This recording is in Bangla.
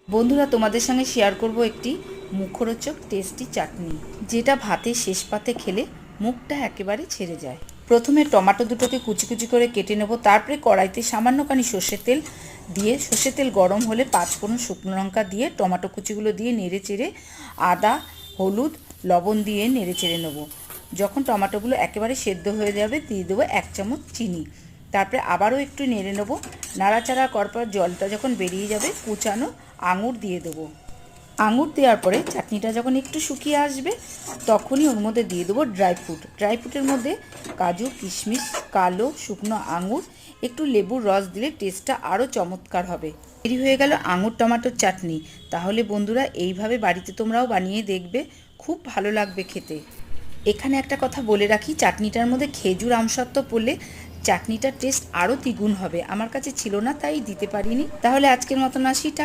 বন্ধুরা, তোমাদের সঙ্গে শেয়ার করব একটি মুখরোচক টেস্টি চাটনি, যেটা ভাতের শেষ পাতে খেলে মুখটা একেবারে ছেড়ে যায়। প্রথমে টমেটো দুটোকে কুচি কুচি করে কেটে নেব। তারপরে কড়াইতে সামান্যখানি সর্ষের তেল দিয়ে, সর্ষের তেল গরম হলে 5 ফোড়ন শুকনো লঙ্কা দিয়ে টমেটো কুচিগুলো দিয়ে নেড়ে চেড়ে আদা, হলুদ, লবণ দিয়ে নেড়ে চেড়ে নেব। যখন টমেটোগুলো একেবারে সেদ্ধ হয়ে যাবে দিয়ে দেবো 1 চামচ চিনি। তারপরে আবারও একটু নেড়ে নেব। নাড়াচাড়া করার পর জলটা যখন বেরিয়ে যাবে কুচানো আঙুর দিয়ে দেবো। আঙুর দেওয়ার পরে চাটনিটা যখন একটু শুকিয়ে আসবে তখনই ওর মধ্যে দিয়ে দেবো ড্রাই ফ্রুটের মধ্যে কাজু, কিশমিশ, কালো শুকনো আঙুর, একটু লেবুর রস দিলে টেস্টটা আরও চমৎকার হবে। তৈরি হয়ে গেল আঙুর টমেটোর চাটনি। তাহলে বন্ধুরা, এইভাবে বাড়িতে তোমরাও বানিয়ে দেখবে, খুব ভালো লাগবে খেতে। এখানে একটা কথা বলে রাখি, চাটনিটার মধ্যে খেজুর আমসত্ত্ব পড়লে চাটনিটার টেস্ট আরও দ্বিগুণ হবে। আমার কাছে ছিল না তাই দিতে পারিনি। তাহলে আজকের মতন আসি, টাটা।